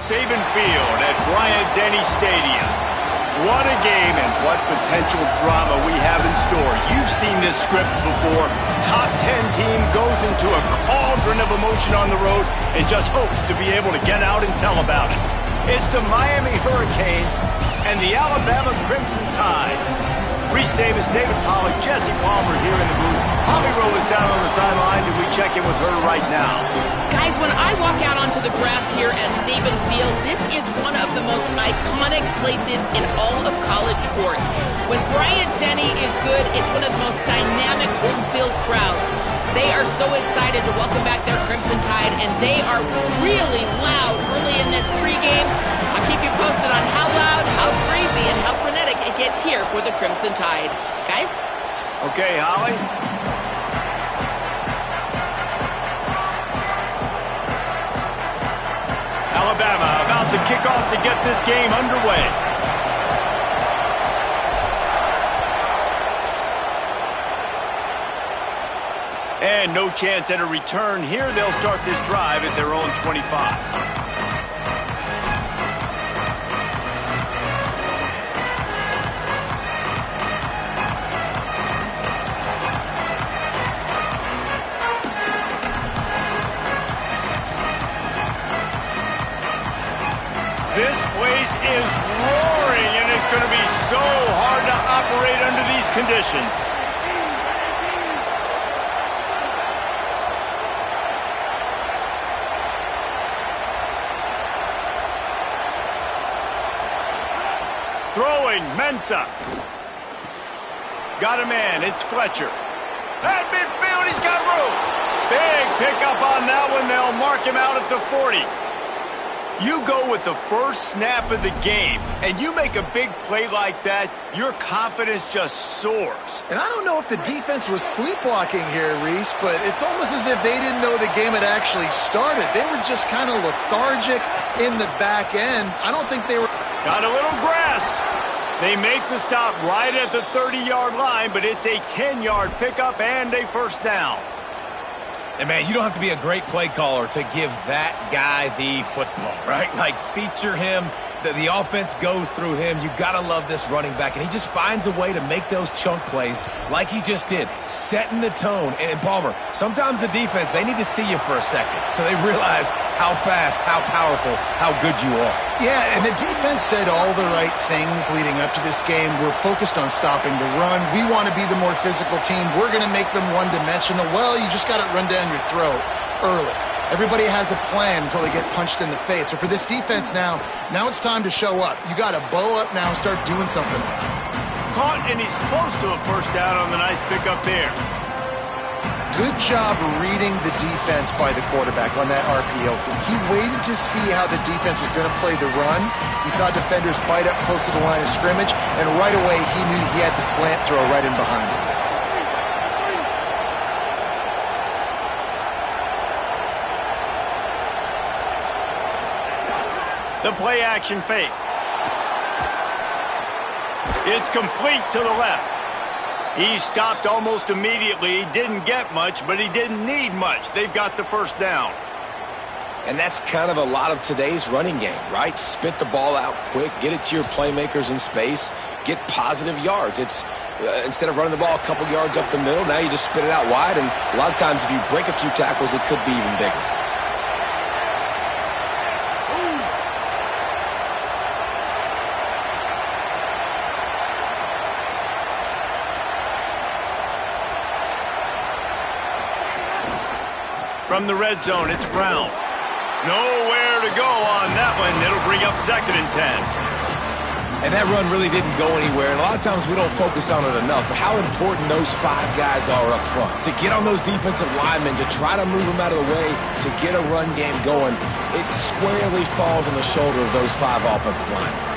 Saban Field at Bryant-Denny Stadium. What a game and what potential drama we have in store. You've seen this script before. Top 10 team goes into a cauldron of emotion on the road and just hopes to be able to get out and tell about it. It's the Miami Hurricanes and the Alabama Crimson Tide. Reese Davis, David Pollack, Jesse Palmer here in the booth. Holly Rowe is down on the sidelines, and we check in with her right now. Guys, when I walk out onto the grass here at Saban Field, this is one of the most iconic places in all of college sports. When Bryant-Denny is good, it's one of the most dynamic home field crowds. They are so excited to welcome back their Crimson Tide, and they are really loud early in this pregame. I'll keep you posted on how loud, how crazy, and how frenetic it gets here for the Crimson Tide. Guys? Okay, Holly. Alabama about to kick off to get this game underway. And no chance at a return here. They'll start this drive at their own 25. This place is roaring, and it's going to be so hard to operate under these conditions. Throwing, Mensah. Got a man, it's Fletcher. At midfield, he's got room. Big pickup on that one. They'll mark him out at the 40. You go with the first snap of the game, and you make a big play like that, your confidence just soars. And I don't know if the defense was sleepwalking here, Reese, but it's almost as if they didn't know the game had actually started. They were just kind of lethargic in the back end. I don't think they were... Got a little grass. They make the stop right at the 30-yard line, but it's a 10-yard pickup and a first down. And, man, you don't have to be a great play caller to give that guy the football, right? Like, feature him. The offense goes through him. You got to love this running back. And he just finds a way to make those chunk plays like he just did, setting the tone. And, Palmer, sometimes the defense, they need to see you for a second so they realize how fast, how powerful, how good you are. Yeah, and the defense said all the right things leading up to this game. We're focused on stopping the run. We want to be the more physical team. We're going to make them one-dimensional. Well, you just got it run down your throat early. Everybody has a plan until they get punched in the face. So for this defense now it's time to show up. You got to bow up now and start doing something. Caught, and he's close to a first down on the nice pickup there. Good job reading the defense by the quarterback on that RPO fake. He waited to see how the defense was going to play the run. He saw defenders bite up close to the line of scrimmage, and right away he knew he had the slant throw right in behind him. The play action fake. It's complete to the left. He stopped almost immediately. He didn't get much, but he didn't need much. They've got the first down. And that's kind of a lot of today's running game, right? Spit the ball out quick, get it to your playmakers in space, get positive yards. It's instead of running the ball a couple yards up the middle, now you just spit it out wide, and a lot of times if you break a few tackles, it could be even bigger. From the red zone, it's Brown. Nowhere to go on that one. It'll bring up 2nd and 10. And that run really didn't go anywhere. And a lot of times we don't focus on it enough, but how important those 5 guys are up front. To get on those defensive linemen, to try to move them out of the way, to get a run game going, it squarely falls on the shoulder of those 5 offensive linemen.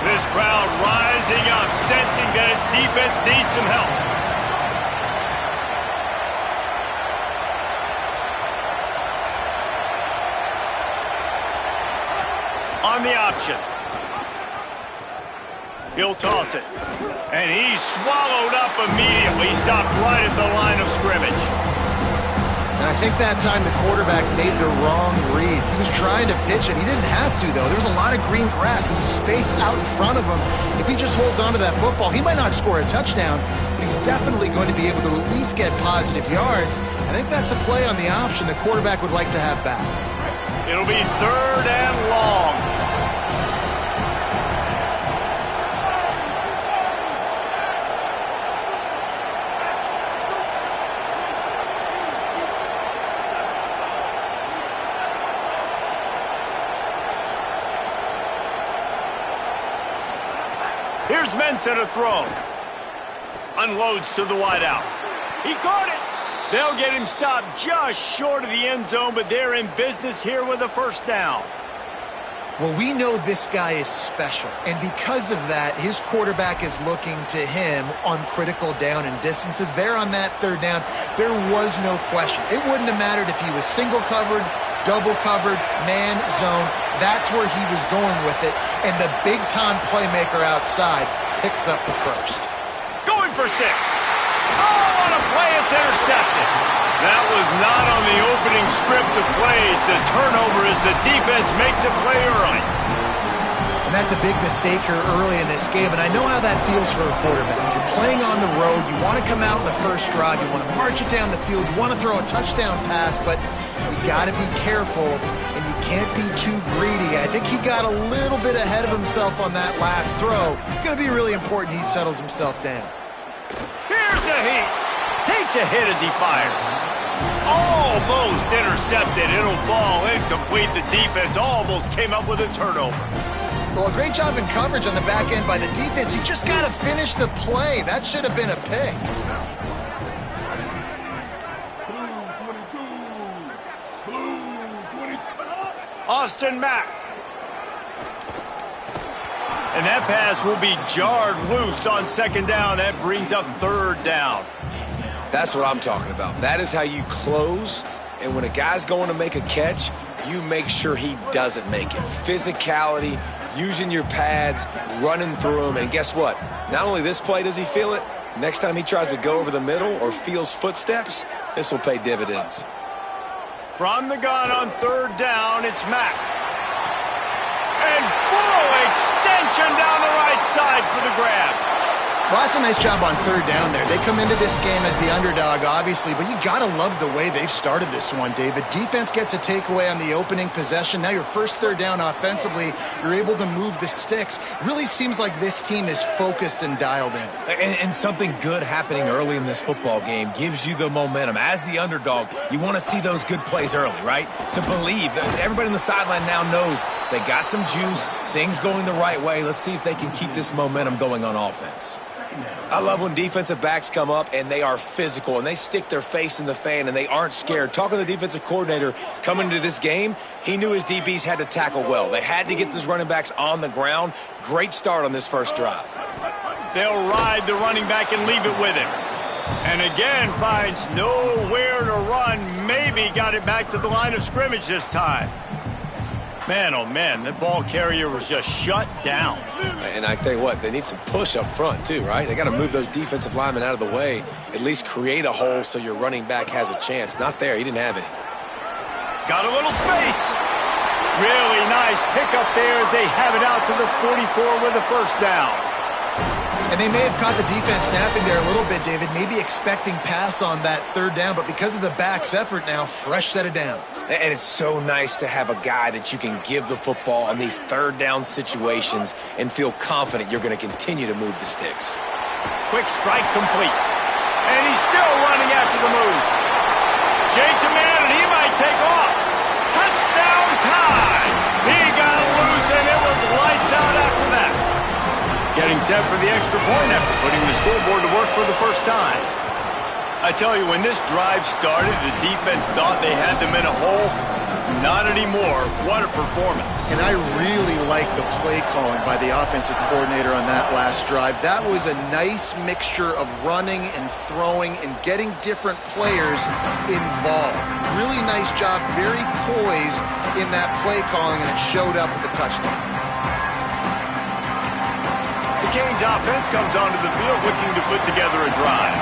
This crowd rising up, sensing that its defense needs some help. On the option. He'll toss it. And he's swallowed up immediately. Stopped right at the line of scrimmage. And I think that time the quarterback made the wrong read. He was trying to pitch it. He didn't have to, though. There was a lot of green grass and space out in front of him. If he just holds on to that football, he might not score a touchdown, but he's definitely going to be able to at least get positive yards. I think that's a play on the option the quarterback would like to have back. It'll be 3rd and long. Here's Mensa to throw. Unloads to the wideout. He caught it. They'll get him stopped just short of the end zone, but they're in business here with a first down. Well, we know this guy is special, and because of that, his quarterback is looking to him on critical down and distances. There on that 3rd down, there was no question. It wouldn't have mattered if he was single covered, double covered, man, zone. That's where he was going with it, and the big-time playmaker outside picks up the first. Going for 6. Oh, on a play, it's intercepted. That was not on the opening script of plays. The turnover as the defense makes a play early. And that's a big mistake here early in this game, and I know how that feels for a quarterback. You're playing on the road. You want to come out in the first drive. You want to march it down the field. You want to throw a touchdown pass, but you got to be careful, and you can't be too greedy. I think he got a little bit ahead of himself on that last throw. It's going to be really important he settles himself down. Here's a heat. Takes a hit as he fires. Almost intercepted. It'll fall incomplete. The defense almost came up with a turnover. Well, a great job in coverage on the back end by the defense. You just got to finish the play. That should have been a pick. Austin Mack. And that pass will be jarred loose on 2nd down. That brings up 3rd down. That's what I'm talking about. That is how you close, and when a guy's going to make a catch, you make sure he doesn't make it. Physicality, using your pads, running through them, and guess what? Not only this play does he feel it, next time he tries to go over the middle or feels footsteps, this will pay dividends. From the gun on 3rd down, it's Mack. And full extension down the right side for the grab. Well, that's a nice job on 3rd down there. They come into this game as the underdog, obviously, but you got to love the way they've started this one, David. Defense gets a takeaway on the opening possession. Now your first 3rd down offensively, you're able to move the sticks. Really seems like this team is focused and dialed in. And something good happening early in this football game gives you the momentum. As the underdog, you want to see those good plays early, right? To believe that everybody on the sideline now knows they got some juice, things going the right way. Let's see if they can keep this momentum going on offense. I love when defensive backs come up and they are physical and they stick their face in the fan and they aren't scared. Talking to the defensive coordinator coming into this game, he knew his DBs had to tackle well. They had to get these running backs on the ground. Great start on this first drive. They'll ride the running back and leave it with him. And again, finds nowhere to run. Maybe got it back to the line of scrimmage this time. Man, oh man, that ball carrier was just shut down. And I tell you what, they need some push up front too, right? They got to move those defensive linemen out of the way, at least create a hole so your running back has a chance. Not there, he didn't have any. Got a little space. Really nice pickup there as they have it out to the 44 with a first down. And they may have caught the defense snapping there a little bit, David, maybe expecting pass on that 3rd down, but because of the back's effort now, fresh set of downs. And it's so nice to have a guy that you can give the football on these 3rd down situations and feel confident you're going to continue to move the sticks. Quick strike complete. And he's still running after the move. Shakes a man and he might take off. Touchdown time. He got loose and it was lights out after that. Getting set for the extra point after putting the scoreboard to work for the first time. I tell you, when this drive started, the defense thought they had them in a hole. Not anymore. What a performance. And I really like the play calling by the offensive coordinator on that last drive. That was a nice mixture of running and throwing and getting different players involved. Really nice job, very poised in that play calling, and it showed up with the touchdown. Hurricanes offense comes onto the field looking to put together a drive.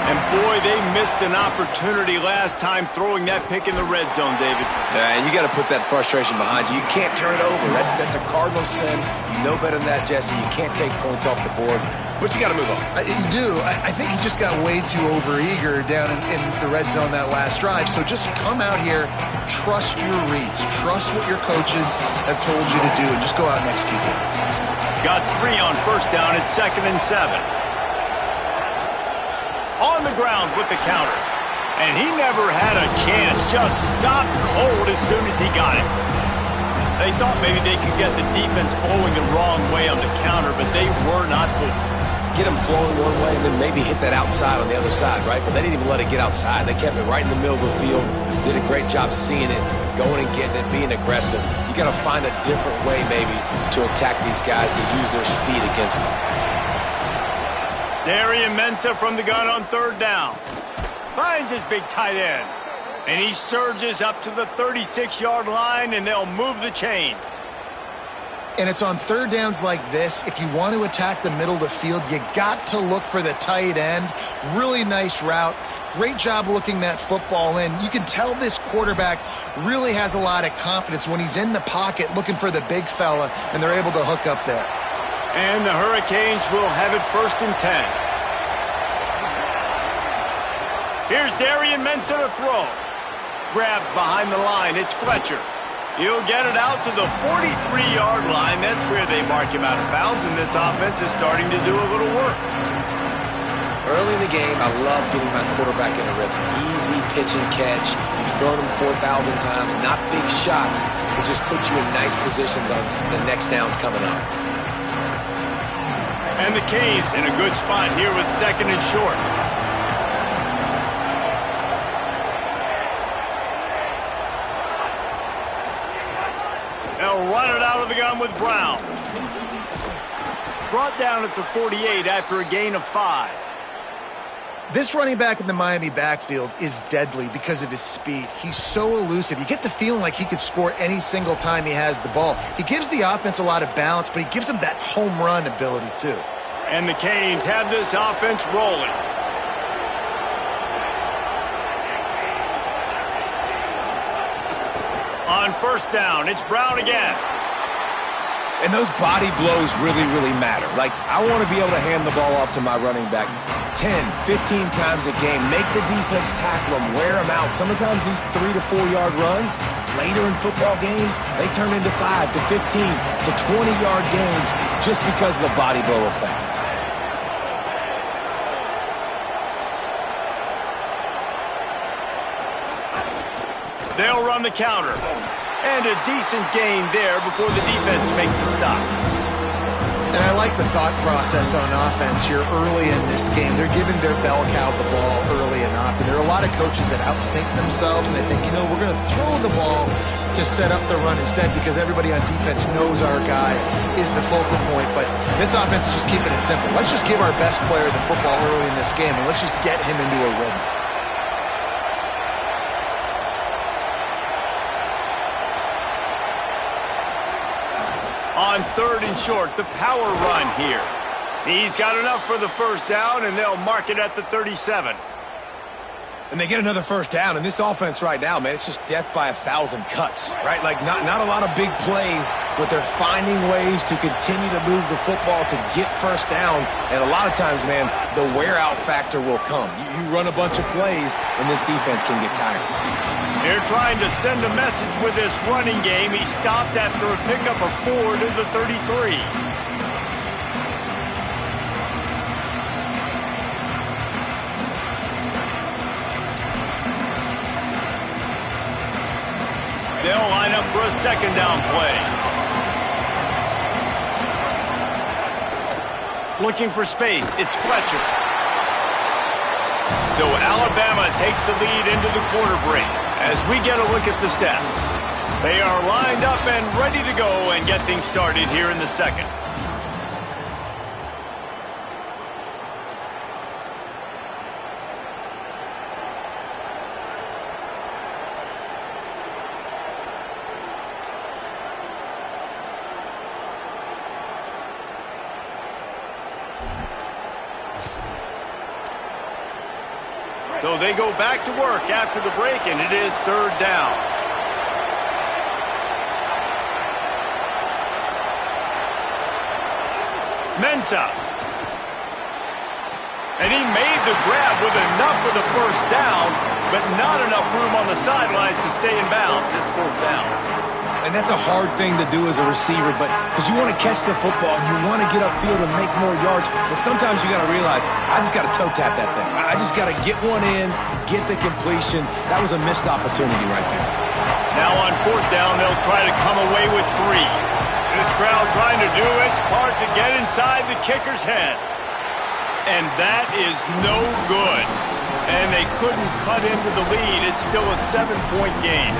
And boy, they missed an opportunity last time throwing that pick in the red zone, David. Yeah, and you got to put that frustration behind you. You can't turn it over. That's a cardinal sin. You know better than that, Jesse. You can't take points off the board, but you got to move on. You do. I think he just got way too overeager down in the red zone that last drive. So just come out here, trust your reads, trust what your coaches have told you to do, and just go out and execute the offense. Got 3 on first down at 2nd and 7. On the ground with the counter. And he never had a chance. Just stopped cold as soon as he got it. They thought maybe they could get the defense flowing the wrong way on the counter, but they were not fooled. Get them flowing one way and then maybe hit that outside on the other side, right? But they didn't even let it get outside. They kept it right in the middle of the field. Did a great job seeing it, going and getting it, being aggressive. You got to find a different way maybe to attack these guys, to use their speed against them. Darian Mensah from the gun on 3rd down. Finds his big tight end. And he surges up to the 36-yard line, and they'll move the chains. And it's on 3rd downs like this, if you want to attack the middle of the field, you got to look for the tight end. Really nice route. Great job looking that football in. You can tell this quarterback really has a lot of confidence when he's in the pocket looking for the big fella, and they're able to hook up there. And the Hurricanes will have it 1st and 10. Here's Darian Mensah to throw. Grabbed behind the line. It's Fletcher. He'll get it out to the 43-yard line. That's where they mark him out of bounds, and this offense is starting to do a little work. Early in the game, I love getting my quarterback in a rhythm. Easy pitch and catch. You've thrown him 4,000 times. Not big shots, but just put you in nice positions on the next downs coming up. And the Canes in a good spot here with 2nd and short. They'll run it out of the gun with Brown. Brought down at the 48 after a gain of 5. This running back in the Miami backfield is deadly because of his speed. He's so elusive. You get the feeling like he could score any single time he has the ball. He gives the offense a lot of balance, but he gives them that home run ability too. And the Canes have this offense rolling. On 1st down, it's Brown again. And those body blows really, really matter. Like, I want to be able to hand the ball off to my running back 10, 15 times a game. Make the defense tackle them, wear them out. Sometimes these 3 to 4 yard runs, later in football games, they turn into 5 to 15 to 20-yard games just because of the body blow effect. They'll run the counter. And a decent gain there before the defense makes a stop. And I like the thought process on offense here early in this game. They're giving their bell cow the ball early and often. There are a lot of coaches that outthink themselves, and they think, you know, we're going to throw the ball to set up the run instead because everybody on defense knows our guy is the focal point. But this offense is just keeping it simple. Let's just give our best player the football early in this game, and let's just get him into a rhythm. On 3rd and short, the power run here. He's got enough for the 1st down, and they'll mark it at the 37. And they get another 1st down, and this offense right now, man, it's just death by 1,000 cuts, right? Like, not a lot of big plays, but they're finding ways to continue to move the football to get 1st downs, and a lot of times, man, the wear-out factor will come. You run a bunch of plays, and this defense can get tired. They're trying to send a message with this running game. He stopped after a pickup of 4 to the 33. They'll line up for a 2nd down play. Looking for space, it's Fletcher. So Alabama takes the lead into the quarter break as we get a look at the stats. They are lined up and ready to go and get things started here in the 2nd. So they go back to work after the break, and it is third down. Mensah. And he made the grab with enough for the first down, but not enough room on the sidelines to stay in bounds. It's fourth down. And that's a hard thing to do as a receiver, but because you want to catch the football and you want to get upfield and make more yards, but sometimes you got to realize, I just got to toe tap that thing. I just got to get one in, get the completion. That was a missed opportunity right there. Now on fourth down, they'll try to come away with 3. This crowd trying to do its part to get inside the kicker's head. And that is no good. And they couldn't cut into the lead. It's still a 7-point game.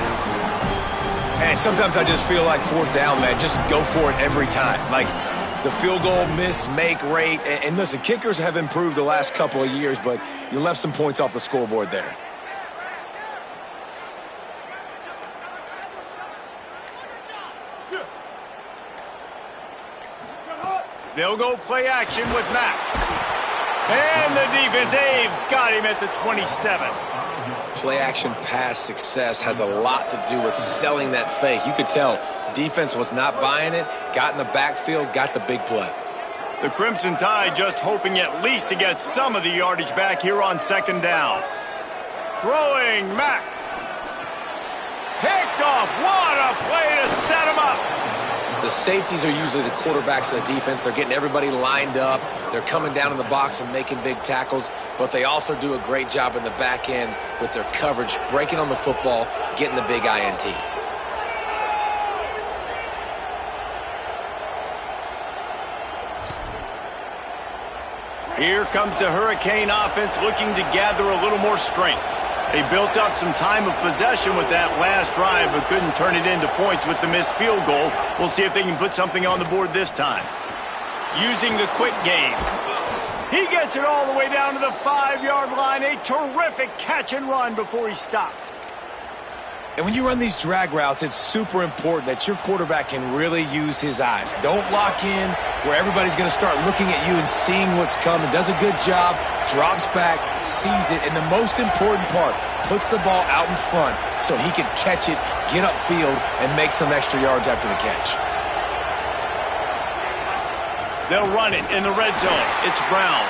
And sometimes I just feel like fourth down, man, just go for it every time. Like the field goal miss-make rate. And listen, kickers have improved the last couple of years, but you left some points off the scoreboard there. They'll go play action with Mack. And the defense, they've got him at the 27. Play action pass success has a lot to do with selling that fake. You could tell defense was not buying it, got in the backfield, got the big play. The Crimson Tide just hoping at least to get some of the yardage back here on second down. Throwing Mack. Picked off. What a play to set him up. The safeties are usually the quarterbacks of the defense. They're getting everybody lined up. They're coming down in the box and making big tackles, but they also do a great job in the back end with their coverage, breaking on the football, getting the big INT. Here comes the Hurricane offense looking to gather a little more strength. They built up some time of possession with that last drive, but couldn't turn it into points with the missed field goal. We'll see if they can put something on the board this time. Using the quick game. He gets it all the way down to the 5-yard line. A terrific catch and run before he stopped. And when you run these drag routes, it's super important that your quarterback can really use his eyes. Don't lock in where everybody's going to start looking at you and seeing what's coming. Does a good job, drops back, sees it, and the most important part, puts the ball out in front so he can catch it, get upfield, and make some extra yards after the catch. They'll run it in the red zone. It's Brown.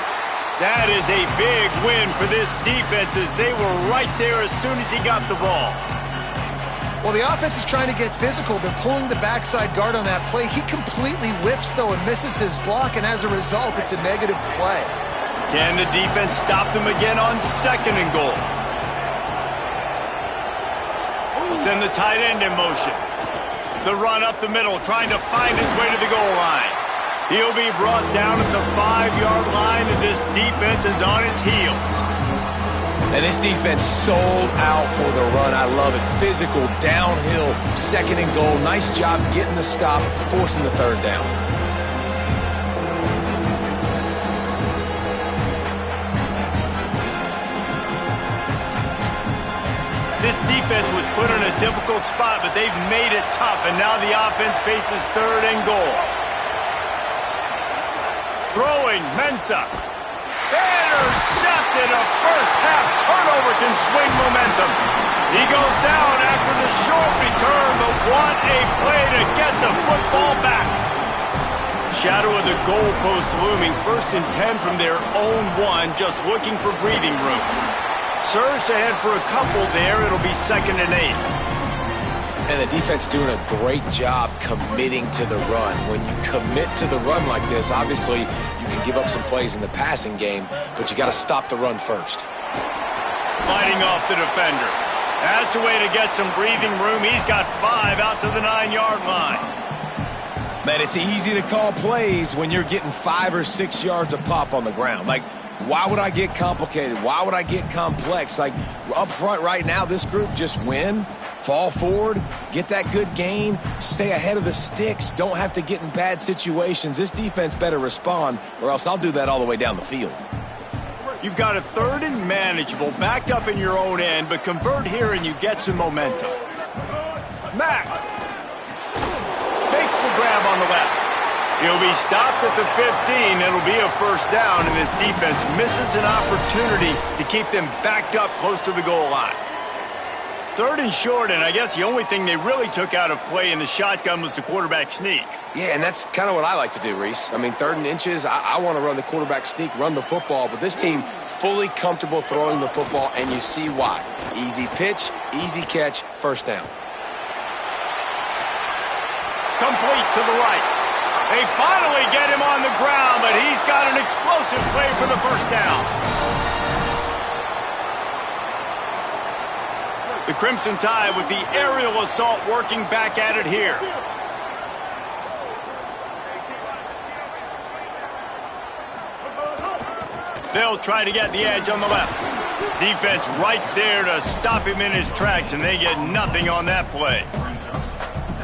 That is a big win for this defense as they were right there as soon as he got the ball. Well, the offense is trying to get physical. They're pulling the backside guard on that play. He completely whiffs, though, and misses his block, and as a result, it's a negative play. Can the defense stop them again on second and goal? We'll send the tight end in motion. The run up the middle, trying to find his way to the goal line. He'll be brought down at the 5-yard line, and this defense is on its heels. And this defense sold out for the run. I love it. Physical, downhill, second and goal. Nice job getting the stop, forcing the third down. This defense was put in a difficult spot, but they've made it tough, and now the offense faces third and goal. Throwing, Mensah. Intercepted. A first-half turnover can swing momentum. He goes down after the short return, but what a play to get the football back. Shadow of the goalpost looming. 1st and 10 from their own 1, just looking for breathing room. Surged ahead for a couple there. It'll be 2nd and 8. And the defense doing a great job committing to the run. When you commit to the run like this, obviously you can give up some plays in the passing game, but you got to stop the run first. Fighting off the defender. That's a way to get some breathing room. He's got 5 out to the 9-yard line. Man, it's easy to call plays when you're getting 5 or 6 yards a pop on the ground. Like, why would I get complicated? Why would I get complex? Like, up front right now, this group just win, fall forward, get that good gain, stay ahead of the sticks, don't have to get in bad situations. This defense better respond, or else I'll do that all the way down the field. You've got a 3rd and manageable, back up in your own end, but convert here and you get some momentum. Mack makes the grab on the left. He'll be stopped at the 15. It'll be a first down, and this defense misses an opportunity to keep them backed up close to the goal line. 3rd and short, and I guess the only thing they really took out of play in the shotgun was the quarterback sneak. Yeah, and that's kind of what I like to do, Reese. I mean, 3rd and inches, I want to run the quarterback sneak, run the football, but this team fully comfortable throwing the football, and you see why. Easy pitch, easy catch, first down. Complete to the right. They finally get him on the ground, but he's got an explosive play for the first down. The Crimson Tide with the aerial assault working back at it here. They'll try to get the edge on the left. Defense right there to stop him in his tracks, and they get nothing on that play.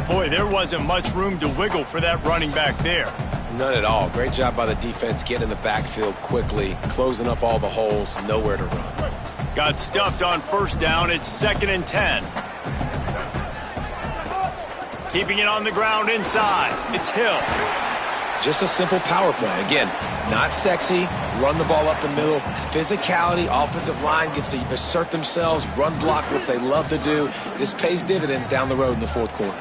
Boy, there wasn't much room to wiggle for that running back there. None at all. Great job by the defense getting in the backfield quickly, closing up all the holes, nowhere to run. Got stuffed on first down. It's 2nd and 10. Keeping it on the ground inside. It's Hill. Just a simple power play. Again, not sexy. Run the ball up the middle. Physicality. Offensive line gets to assert themselves, run block, which they love to do. This pays dividends down the road in the 4th quarter.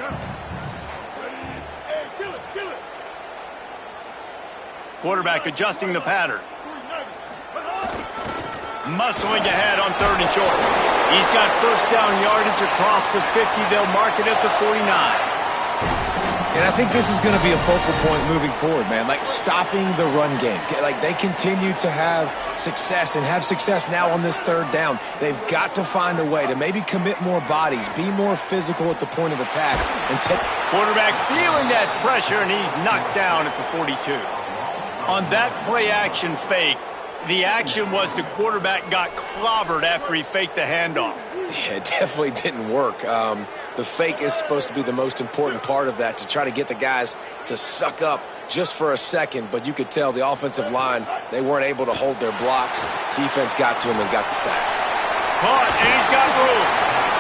Quarterback adjusting the pattern. Muscling ahead on 3rd and short. He's got first down yardage across the 50. They'll mark it at the 49. And I think this is going to be a focal point moving forward, man. Like stopping the run game. Like they continue to have success and have success now on this 3rd down. They've got to find a way to maybe commit more bodies, be more physical at the point of attack, and take. Quarterback feeling that pressure, and he's knocked down at the 42. On that play action fake, the action was the quarterback got clobbered after he faked the handoff. Yeah, it definitely didn't work. The fake is supposed to be the most important part of that, to try to get the guys to suck up just for a second. But you could tell the offensive line, they weren't able to hold their blocks. Defense got to him and got the sack. Caught, and he's got room.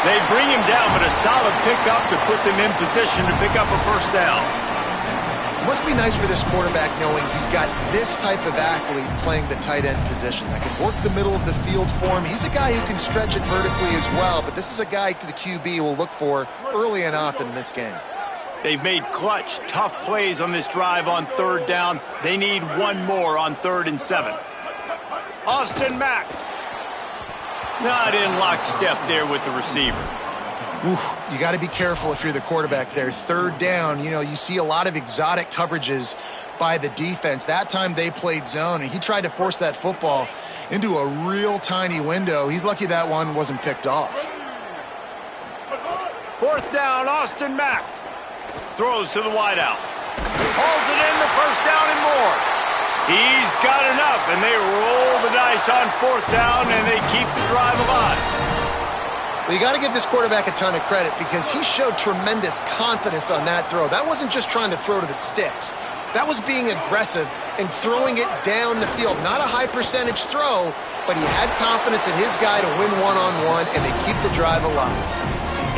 They bring him down, but a solid pickup to put them in position to pick up a first down. Must be nice for this quarterback knowing he's got this type of athlete playing the tight end position that can work the middle of the field for him. He's a guy who can stretch it vertically as well, but this is a guy the QB will look for early and often in this game. They've made clutch, tough plays on this drive on 3rd down. They need one more on 3rd and 7. Austin Mack. Not in lockstep there with the receiver. Oof, you got to be careful if you're the quarterback there. 3rd down, you know, you see a lot of exotic coverages by the defense. That time they played zone, and he tried to force that football into a real tiny window. He's lucky that one wasn't picked off. 4th down, Austin Mack. Throws to the wideout. Hauls it in, the first down and more. He's got enough, and they roll the dice on 4th down, and they keep the drive alive. Well, you got to give this quarterback a ton of credit because he showed tremendous confidence on that throw. That wasn't just trying to throw to the sticks. That was being aggressive and throwing it down the field. Not a high percentage throw, but he had confidence in his guy to win one-on-one, and they keep the drive alive.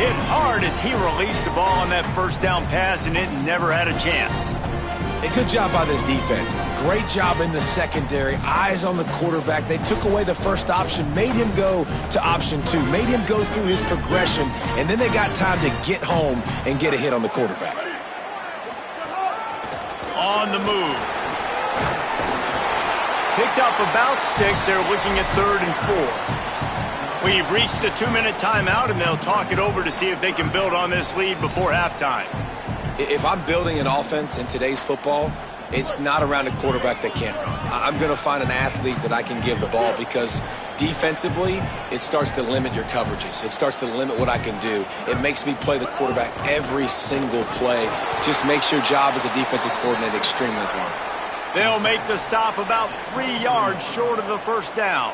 Hit hard as he released the ball on that first down pass, and it never had a chance. A good job by this defense. Great job in the secondary. Eyes on the quarterback. They took away the first option, made him go to option 2, made him go through his progression, and then they got time to get home and get a hit on the quarterback. On the move. Picked up about 6. They're looking at 3rd and 4. We've reached the 2-minute timeout, and they'll talk it over to see if they can build on this lead before halftime. If I'm building an offense in today's football, it's not around a quarterback that can't run. I'm going to find an athlete that I can give the ball because defensively, it starts to limit your coverages. It starts to limit what I can do. It makes me play the quarterback every single play. Just makes your job as a defensive coordinator extremely hard. They'll make the stop about 3 yards short of the first down.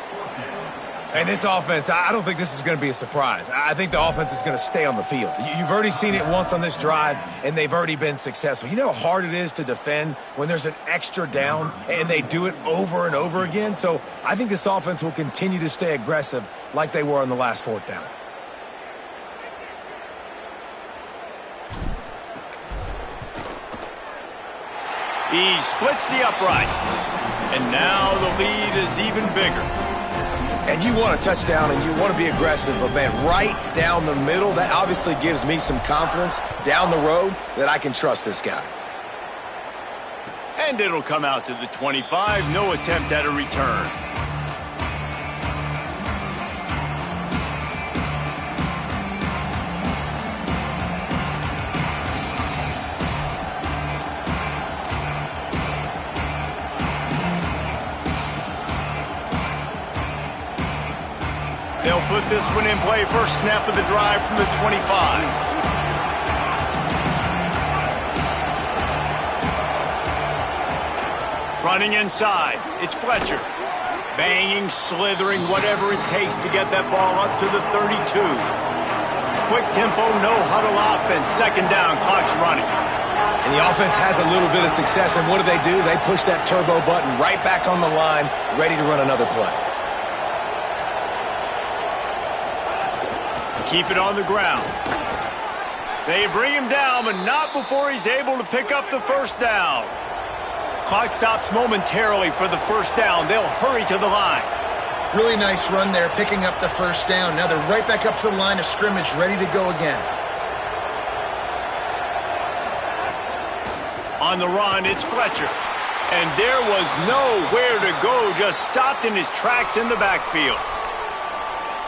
And this offense, I don't think this is going to be a surprise. I think the offense is going to stay on the field. You've already seen it once on this drive, and they've already been successful. You know how hard it is to defend when there's an extra down, and they do it over and over again? So I think this offense will continue to stay aggressive like they were on the last 4th down. He splits the uprights. And now the lead is even bigger. And you want a touchdown and you want to be aggressive, but man, right down the middle, that obviously gives me some confidence down the road that I can trust this guy. And it'll come out to the 25. No attempt at a return. They'll put this one in play. First snap of the drive from the 25. Running inside, it's Fletcher. Banging, slithering, whatever it takes to get that ball up to the 32. Quick tempo, no huddle offense. Second down, clock's running. And the offense has a little bit of success, and what do? They push that turbo button right back on the line, ready to run another play. Keep it on the ground. They bring him down, but not before he's able to pick up the first down. Clock stops momentarily for the first down. They'll hurry to the line. Really nice run there, picking up the first down. Now they're right back up to the line of scrimmage, ready to go again. On the run, it's Fletcher. And there was nowhere to go, just stopped in his tracks in the backfield.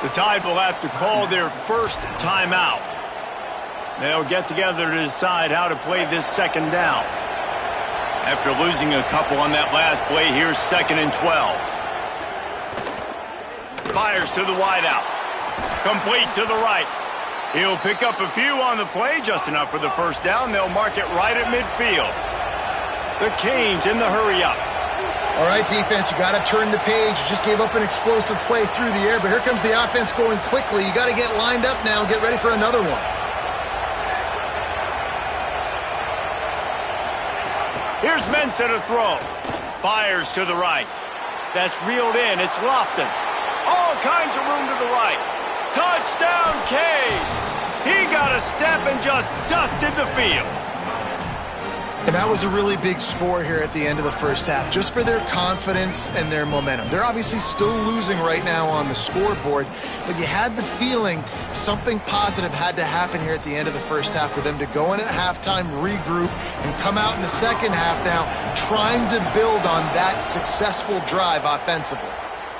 The Tide will have to call their first timeout. They'll get together to decide how to play this second down. After losing a couple on that last play, here's 2nd and 12. Fires to the wideout. Complete to the right. He'll pick up a few on the play, just enough for the first down. They'll mark it right at midfield. The Canes in the hurry-up. All right, defense, you got to turn the page. You just gave up an explosive play through the air, but here comes the offense going quickly. You got to get lined up now and get ready for another one. Here's Mensah to throw. Fires to the right. That's reeled in. It's Lofton. All kinds of room to the right. Touchdown, Canes! He got a step and just dusted the field. And that was a really big score here at the end of the first half, just for their confidence and their momentum. They're obviously still losing right now on the scoreboard, but you had the feeling something positive had to happen here at the end of the first half for them to go in at halftime, regroup, and come out in the second half now trying to build on that successful drive offensively.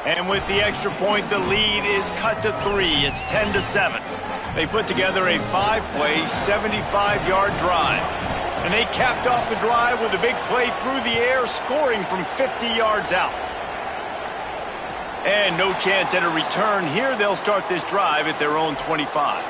And with the extra point, the lead is cut to 3. It's 10-7. They put together a 5-play, 75-yard drive. And they capped off the drive with a big play through the air, scoring from 50 yards out. And no chance at a return here. They'll start this drive at their own 25.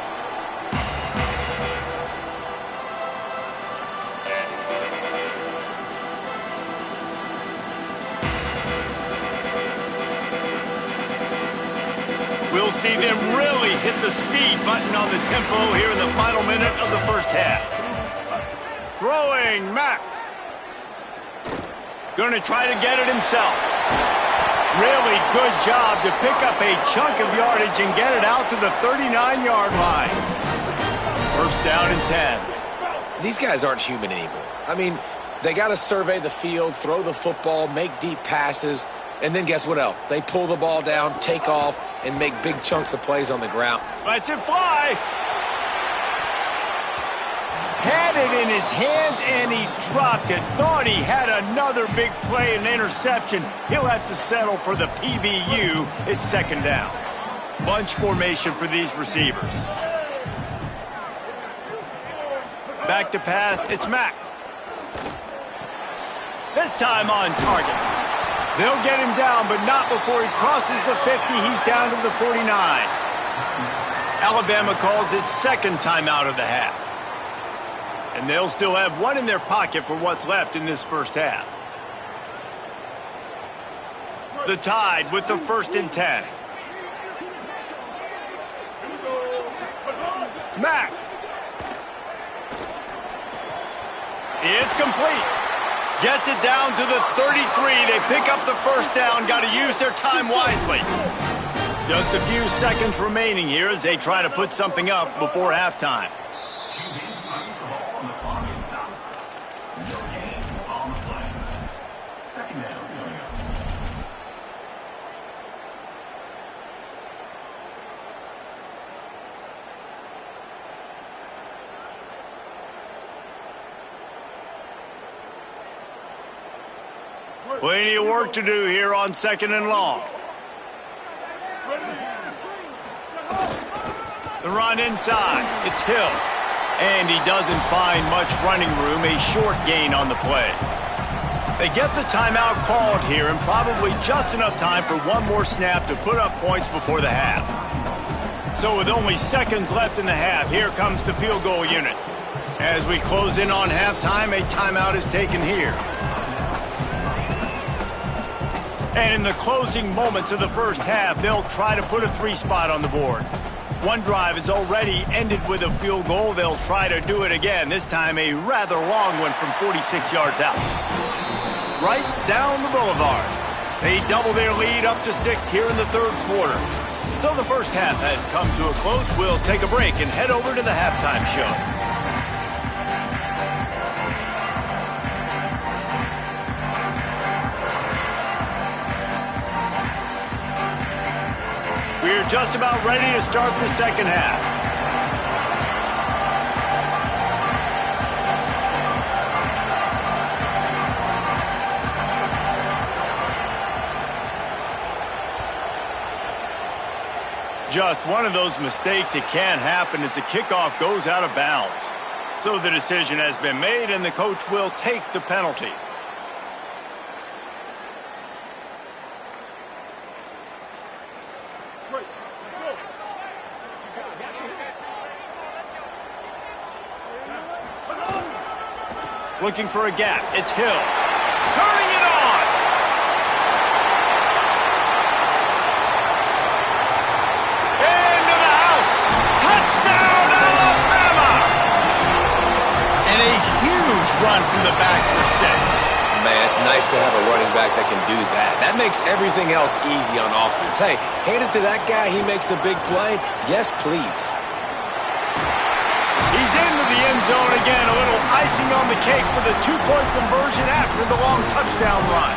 We'll see them really hit the speed button on the tempo here in the final minute of the first half. Throwing, Mack. Going to try to get it himself. Really good job to pick up a chunk of yardage and get it out to the 39-yard line. First down and 10. These guys aren't human anymore. I mean, they got to survey the field, throw the football, make deep passes, and then guess what else? They pull the ball down, take off, and make big chunks of plays on the ground. Lets it fly. Had it in his hands, and he dropped it. Thought he had another big play and interception. He'll have to settle for the PBU. It's second down. Bunch formation for these receivers. Back to pass, it's Mack. This time on target. They'll get him down, but not before he crosses the 50. He's down to the 49. Alabama calls it second timeout of the half. And they'll still have one in their pocket for what's left in this first half. The Tide with the 1st and 10. Mack. It's complete. Gets it down to the 33. They pick up the first down. Got to use their time wisely. Just a few seconds remaining here as they try to put something up before halftime. second down coming up. Plenty of work to do here on 2nd and long. The run inside. It's Hill. And he doesn't find much running room. A short gain on the play. They get the timeout called here, and probably just enough time for one more snap to put up points before the half. So with only seconds left in the half, here comes the field goal unit. As we close in on halftime, a timeout is taken here. And in the closing moments of the first half, they'll try to put a 3 spot on the board. One drive has already ended with a field goal. They'll try to do it again, this time a rather long one from 46 yards out. Right down the boulevard. They double their lead up to 6 here in the third quarter. So the first half has come to a close. We'll take a break and head over to the halftime show. We're just about ready to start the second half. Just one of those mistakes that can happen as the kickoff goes out of bounds. So the decision has been made, and the coach will take the penalty. Looking for a gap. It's Hill. Turning it on. Into the house. Touchdown, Alabama. And a huge run from the back for 6. Man, it's nice to have a running back that can do that. That makes everything else easy on offense. Hey, hand it to that guy. He makes a big play. Yes, please. He's into the end zone again. A little icing on the cake for the 2-point conversion after the long touchdown run.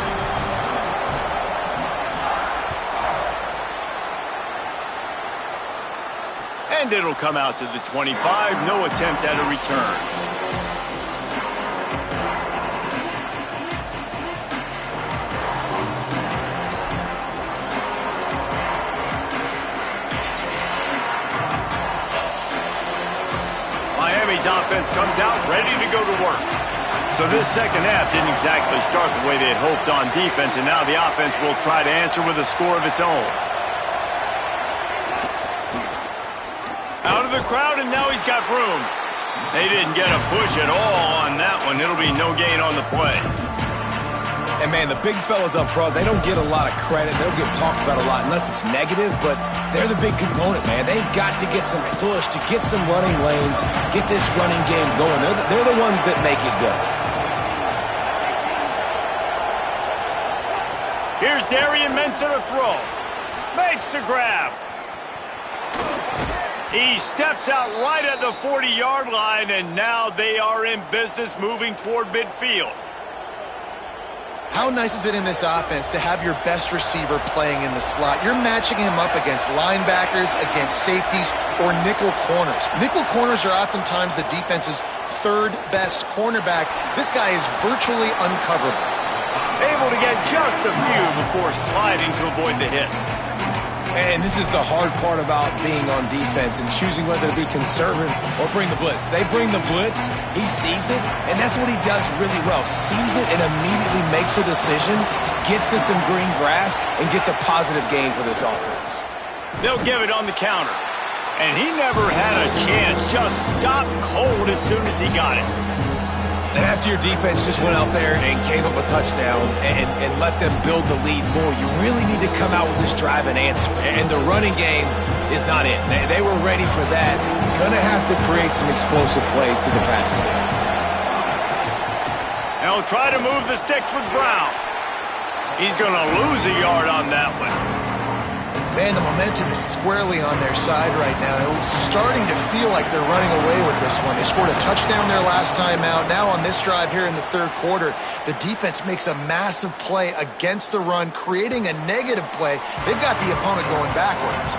And it'll come out to the 25. No attempt at a return. Offense comes out ready to go to work. So this second half didn't exactly start the way they had hoped on defense, and now the offense will try to answer with a score of its own. Out of the crowd, and now he's got room. They didn't get a push at all on that one. It'll be no gain on the play. And, man, the big fellas up front, they don't get a lot of credit. They don't get talked about a lot unless it's negative, but they're the big component, man. They've got to get some push, to get some running lanes, get this running game going. They're the ones that make it go. Here's Darian Mensah to throw. Makes the grab. He steps out right at the 40-yard line, and now they are in business moving toward midfield. How nice is it in this offense to have your best receiver playing in the slot? You're matching him up against linebackers, against safeties, or nickel corners. Nickel corners are oftentimes the defense's third best cornerback. This guy is virtually uncoverable. Able to get just a few before sliding to avoid the hits. And this is the hard part about being on defense and choosing whether to be conservative or bring the blitz. They bring the blitz, he sees it, and that's what he does really well. Sees it and immediately makes a decision, gets to some green grass, and gets a positive gain for this offense. They'll give it on the counter. And he never had a chance, just stopped cold as soon as he got it. And after your defense just went out there and gave up a touchdown and let them build the lead more, you really need to come out with this drive and answer. And the running game is not it. They were ready for that. Going to have to create some explosive plays to the passing game. They'll try to move the sticks with Brown. He's going to lose a yard on that one. Man, the momentum is squarely on their side right now. It's starting to feel like they're running away with this one. They scored a touchdown their last time out. Now on this drive here in the third quarter, the defense makes a massive play against the run, creating a negative play. They've got the opponent going backwards.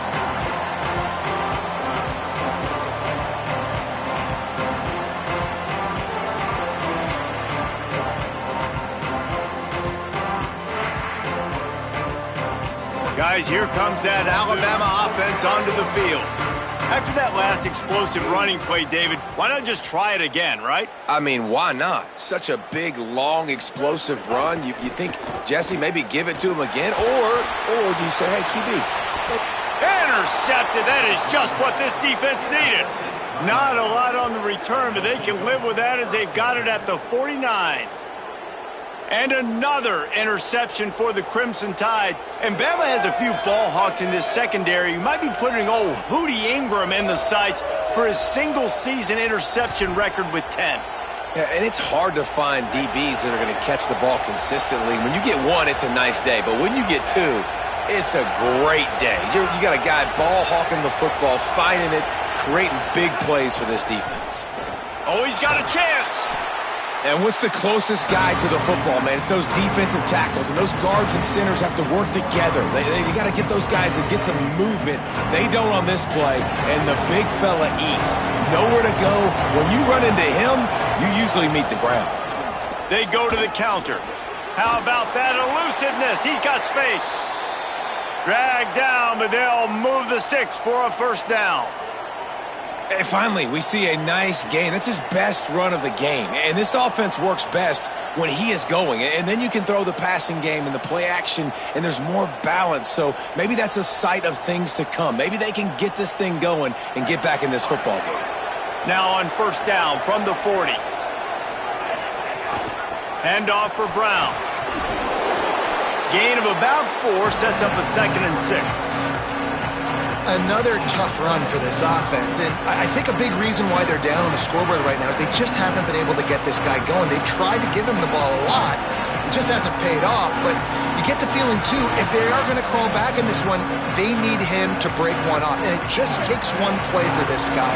Guys, here comes that Alabama offense onto the field. After that last explosive running play, David, why not just try it again, right? I mean, why not? Such a big, long, explosive run. You think, Jesse, maybe give it to him again? Or do you say, hey, QB? Intercepted. That is just what this defense needed. Not a lot on the return, but they can live with that as they've got it at the 49. And another interception for the Crimson Tide. And Bama has a few ball hawks in this secondary. You might be putting old Hootie Ingram in the sights for his single-season interception record with 10. Yeah, and it's hard to find DBs that are going to catch the ball consistently. When you get one, it's a nice day. But when you get two, it's a great day. You got a guy ball hawking the football, finding it, creating big plays for this defense. Oh, he's got a chance. And what's the closest guy to the football, man? It's those defensive tackles, and those guards and centers have to work together. They got to get those guys and get some movement. They don't on this play, and the big fella eats. Nowhere to go. When you run into him, you usually meet the ground. They go to the counter. How about that elusiveness? He's got space. Dragged down, but they'll move the sticks for a first down. And finally, we see a nice gain. That's his best run of the game. And this offense works best when he is going. And then you can throw the passing game and the play action, and there's more balance. So maybe that's a sight of things to come. Maybe they can get this thing going and get back in this football game. Now on first down from the 40. Handoff for Brown. Gain of about 4 sets up a 2nd and 6. Another tough run for this offense, and I think a big reason why they're down on the scoreboard right now is they just haven't been able to get this guy going. They've tried to give him the ball a lot. It just hasn't paid off, but you get the feeling, too, if they are going to crawl back in this one, they need him to break one off, and it just takes one play for this guy.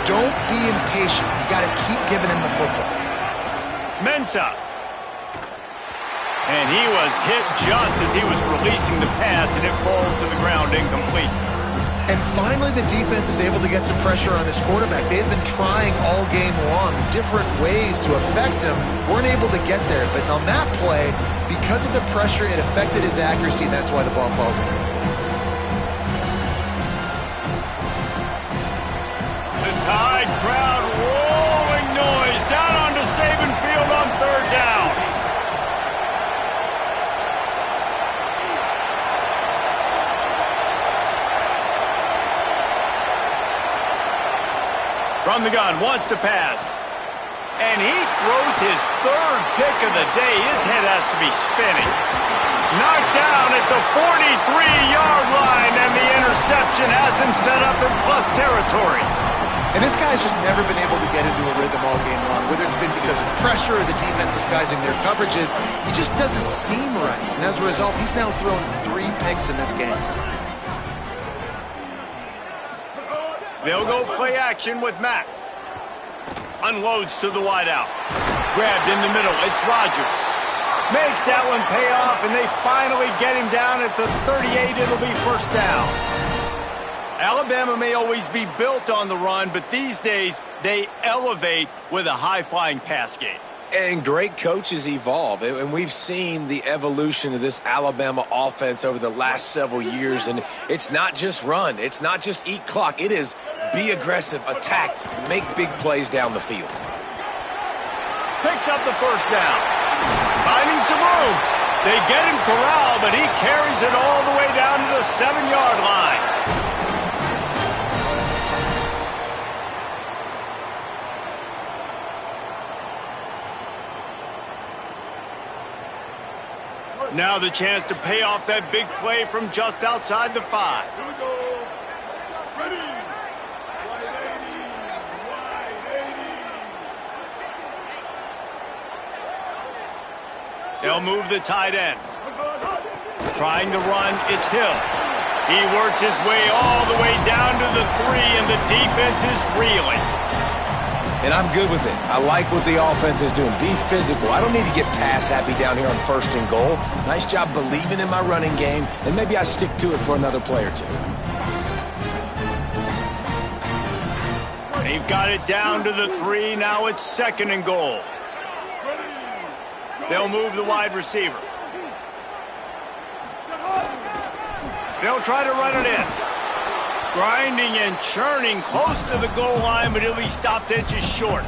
Don't be impatient. You got to keep giving him the football. Mensah. And he was hit just as he was releasing the pass, and it falls to the ground incomplete. And finally, the defense is able to get some pressure on this quarterback. They had been trying all game long, different ways to affect him. Weren't able to get there. But on that play, because of the pressure, it affected his accuracy, and that's why the ball falls in. The Tide crowd rolling noise down onto Saban Field on third down. From the gun, wants to pass. And he throws his 3rd pick of the day. His head has to be spinning. Knocked down at the 43-yard line, and the interception has him set up in plus territory. And this guy's just never been able to get into a rhythm all game long, whether it's been because of pressure or the defense disguising their coverages. He just doesn't seem right. And as a result, he's now thrown 3 picks in this game. They'll go play action with Mack. Unloads to the wideout. Grabbed in the middle. It's Rodgers. Makes that one pay off, and they finally get him down at the 38. It'll be first down. Alabama may always be built on the run, but these days they elevate with a high-flying pass game. And great coaches evolve, and we've seen the evolution of this Alabama offense over the last several years, and it's not just run, it's not just eat clock, it is be aggressive, attack, make big plays down the field. Picks up the first down. Finding some room. They get him corralled, but he carries it all the way down to the 7-yard line. Now the chance to pay off that big play from just outside the 5. They'll move the tight end. Trying to run, it's Hill. He works his way all the way down to the 3, and the defense is reeling. And I'm good with it. I like what the offense is doing. Be physical. I don't need to get pass happy down here on 1st and goal. Nice job believing in my running game, and maybe I stick to it for another play or two. They've got it down to the 3. Now it's 2nd and goal. They'll move the wide receiver. They'll try to run it in. Grinding and churning close to the goal line, but he'll be stopped inches short.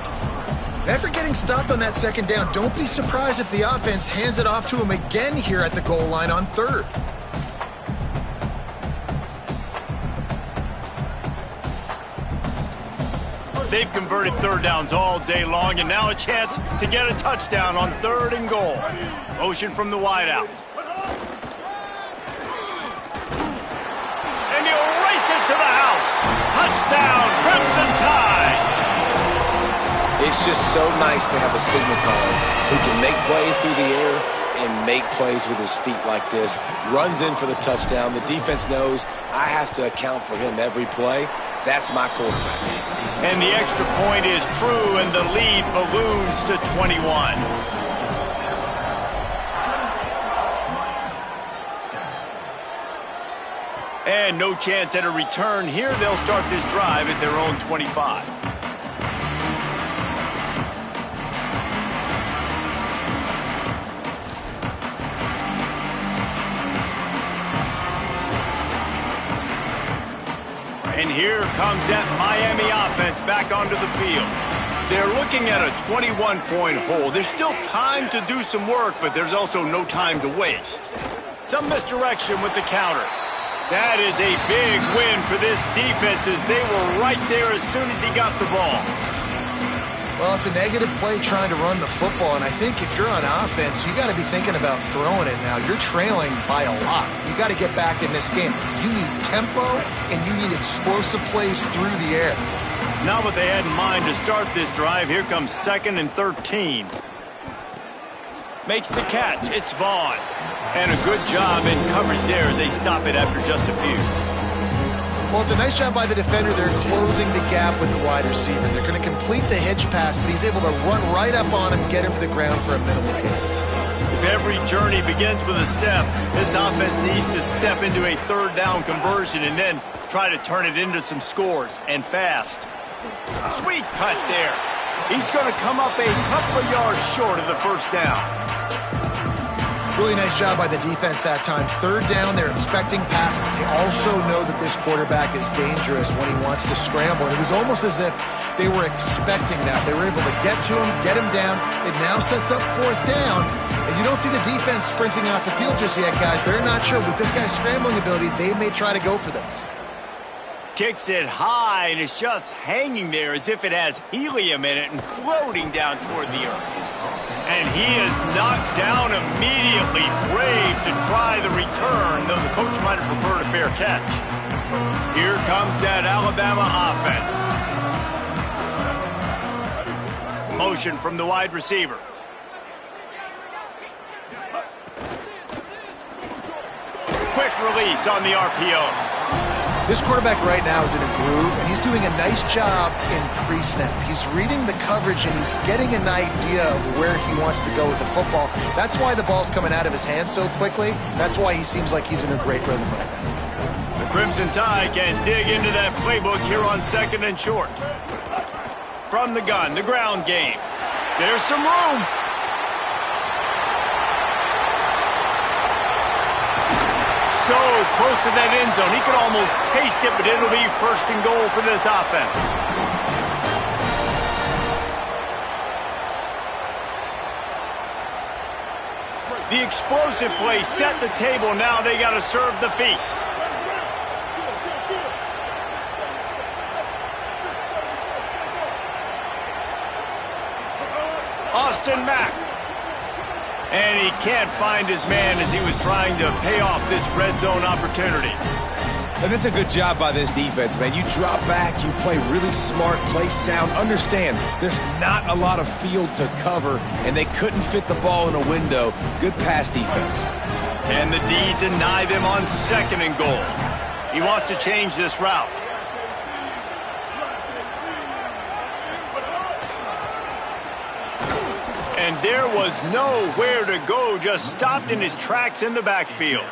After getting stopped on that 2nd down, don't be surprised if the offense hands it off to him again here at the goal line on 3rd. They've converted 3rd downs all day long, and now a chance to get a touchdown on 3rd and goal. Motion from the wideout. And he'll race it to the house. Touchdown, Crimson Tide. It's just so nice to have a signal caller who can make plays through the air and make plays with his feet like this. Runs in for the touchdown. The defense knows I have to account for him every play. That's my quarterback. And the extra point is true, and the lead balloons to 21. And no chance at a return here. They'll start this drive at their own 25. And here comes that Miami offense back onto the field. They're looking at a 21-point hole. There's still time to do some work, but there's also no time to waste. Some misdirection with the counter. That is a big win for this defense, as they were right there as soon as he got the ball. Well, it's a negative play trying to run the football, and I think if you're on offense, you got to be thinking about throwing it now. You're trailing by a lot. You got to get back in this game. You need tempo, and you need explosive plays through the air. Not what they had in mind to start this drive. Here comes 2nd and 13. Makes the catch. It's Vaughn. And a good job in coverage there as they stop it after just a few. Well, it's a nice job by the defender. They're closing the gap with the wide receiver. They're going to complete the hitch pass, but he's able to run right up on him, get him to the ground for a minimal gain. If every journey begins with a step, this offense needs to step into a 3rd down conversion and then try to turn it into some scores, and fast. Sweet cut there. He's going to come up a couple of yards short of the 1st down. Really nice job by the defense that time. 3rd down, they're expecting pass, but they also know that this quarterback is dangerous when he wants to scramble. And it was almost as if they were expecting that. They were able to get to him, get him down. It now sets up 4th down. And you don't see the defense sprinting off the field just yet, guys. They're not sure. With this guy's scrambling ability, they may try to go for this. Kicks it high, and it's just hanging there as if it has helium in it and floating down toward the earth. And he is knocked down immediately. Brave to try the return, though the coach might have preferred a fair catch. Here comes that Alabama offense. Motion from the wide receiver. Quick release on the RPO. This quarterback right now is in a groove, and he's doing a nice job in pre-snap. He's reading the coverage, and he's getting an idea of where he wants to go with the football. That's why the ball's coming out of his hands so quickly. That's why he seems like he's in a great rhythm right now. The Crimson Tide can dig into that playbook here on 2nd and short. From the gun, the ground game. There's some room. So close to that end zone. He could almost taste it, but it'll be 1st and goal for this offense. The explosive play set the table. Now they got to serve the feast. Austin Mack. And he can't find his man as he was trying to pay off this red zone opportunity. And that's a good job by this defense, man. You drop back, you play really smart, play sound. Understand, there's not a lot of field to cover, and they couldn't fit the ball in a window. Good pass defense. Can the D deny them on 2nd and goal? He wants to change this route. And there was nowhere to go, just stopped in his tracks in the backfield.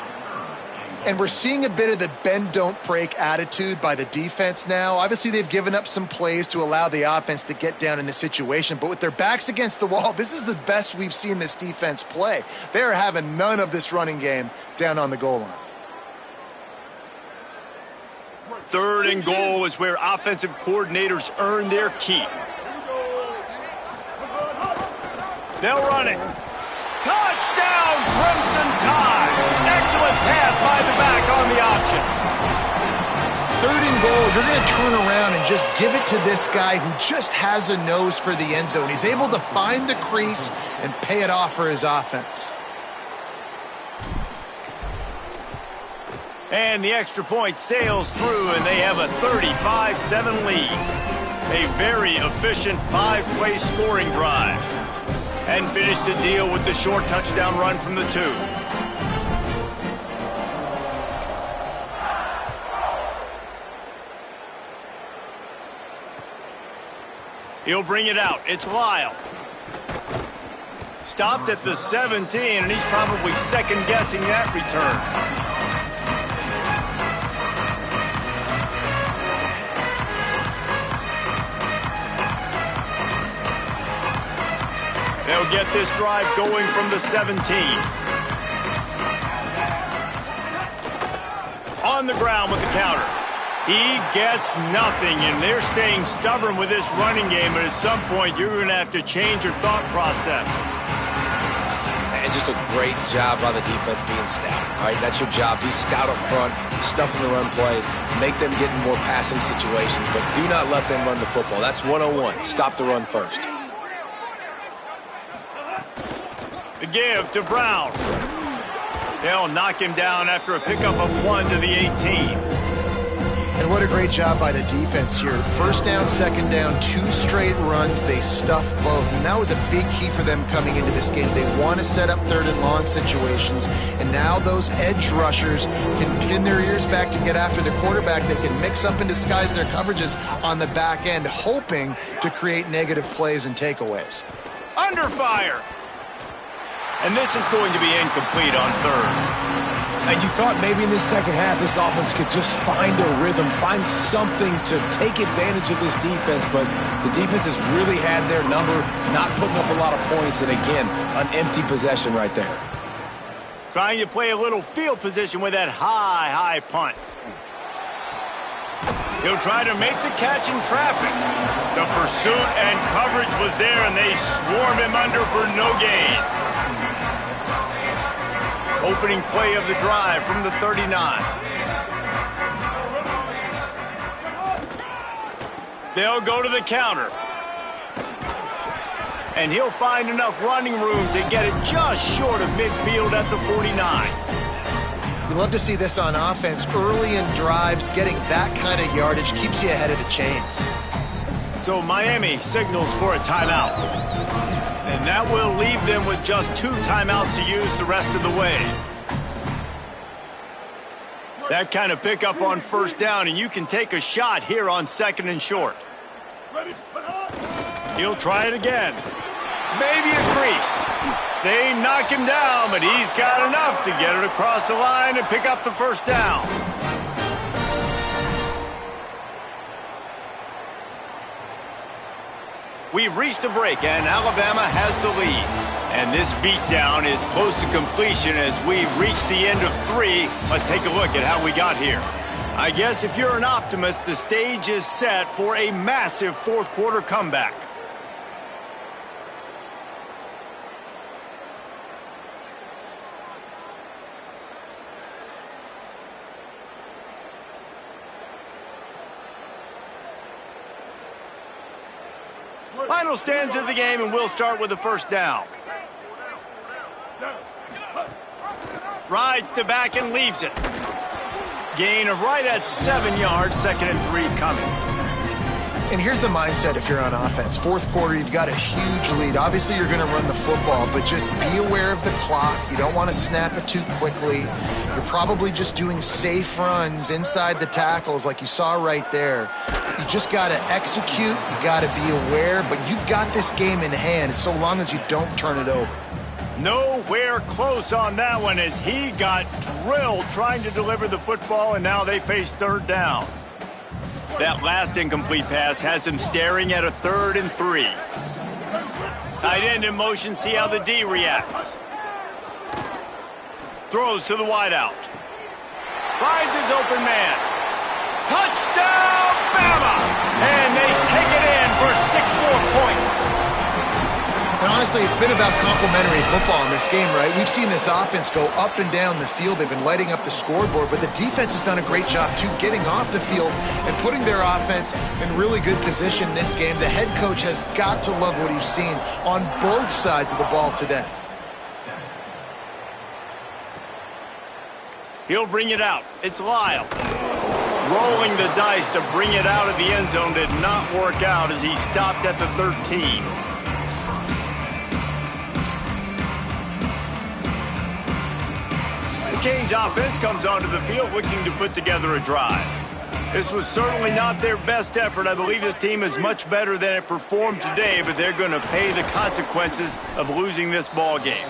And we're seeing a bit of the bend, don't break attitude by the defense now. Obviously, they've given up some plays to allow the offense to get down in the situation. But with their backs against the wall, this is the best we've seen this defense play. They're having none of this running game down on the goal line. 3rd and goal is where offensive coordinators earn their keep. They'll run it. Touchdown, Crimson Tide. Excellent pass by the back on the option. 3rd and goal, you're going to turn around and just give it to this guy who just has a nose for the end zone. He's able to find the crease and pay it off for his offense. And the extra point sails through, and they have a 35-7 lead. A very efficient 5-play scoring drive. And finish the deal with the short touchdown run from the 2. He'll bring it out. It's Lyle. Stopped at the 17, and he's probably second-guessing that return. They'll get this drive going from the 17. On the ground with the counter. He gets nothing, and they're staying stubborn with this running game, but at some point you're going to have to change your thought process. And just a great job by the defense being stout. All right, that's your job. Be stout up front, stuff in the run play, make them get in more passing situations, but do not let them run the football. That's 101. Stop the run first. The give to Brown. They'll knock him down after a pickup of 1 to the 18. And what a great job by the defense here. 1st down, 2nd down, 2 straight runs. They stuffed both, and that was a big key for them coming into this game. They want to set up 3rd and long situations, and now those edge rushers can pin their ears back to get after the quarterback. They can mix up and disguise their coverages on the back end, hoping to create negative plays and takeaways. Under fire. And this is going to be incomplete on 3rd. And you thought maybe in this second half this offense could just find a rhythm, find something to take advantage of this defense, but the defense has really had their number, not putting up a lot of points, and again, an empty possession right there. Trying to play a little field position with that high punt. He'll try to make the catch in traffic. The pursuit and coverage was there, and they swarm him under for no gain. Opening play of the drive from the 39. They'll go to the counter. And he'll find enough running room to get it just short of midfield at the 49. You love to see this on offense. Early in drives, getting that kind of yardage keeps you ahead of the chains. So Miami signals for a timeout. And that will leave them with just 2 timeouts to use the rest of the way. That kind of pickup on 1st down, and you can take a shot here on 2nd and short. He'll try it again. Maybe a crease. They knock him down, but he's got enough to get it across the line and pick up the 1st down. We've reached a break, and Alabama has the lead. And this beatdown is close to completion as we've reached the end of 3. Let's take a look at how we got here. I guess if you're an optimist, the stage is set for a massive 4th quarter comeback. Final stands of the game, and we'll start with the 1st down. Rides to back and leaves it. Gain of right at 7 yards, 2nd and 3 coming. And here's the mindset if you're on offense. Fourth quarter, you've got a huge lead. Obviously, you're going to run the football, but just be aware of the clock. You don't want to snap it too quickly. You're probably just doing safe runs inside the tackles like you saw right there. You just got to execute. You got to be aware, but you've got this game in hand so long as you don't turn it over. Nowhere close on that one as he got drilled trying to deliver the football, and now they face third down. That last incomplete pass has him staring at a 3rd and 3. Tight end in motion, see how the D reacts. Throws to the wideout. Finds his open man. Touchdown, Bama! And they take it in for 6 more points. And honestly, it's been about complementary football in this game, right? We've seen this offense go up and down the field. They've been lighting up the scoreboard, but the defense has done a great job, too, getting off the field and putting their offense in really good position in this game. The head coach has got to love what he's seen on both sides of the ball today. He'll bring it out. It's Lyle. Rolling the dice to bring it out of the end zone did not work out as he stopped at the 13. The Canes offense comes onto the field looking to put together a drive. This was certainly not their best effort. I believe this team is much better than it performed today, but they're going to pay the consequences of losing this ball game.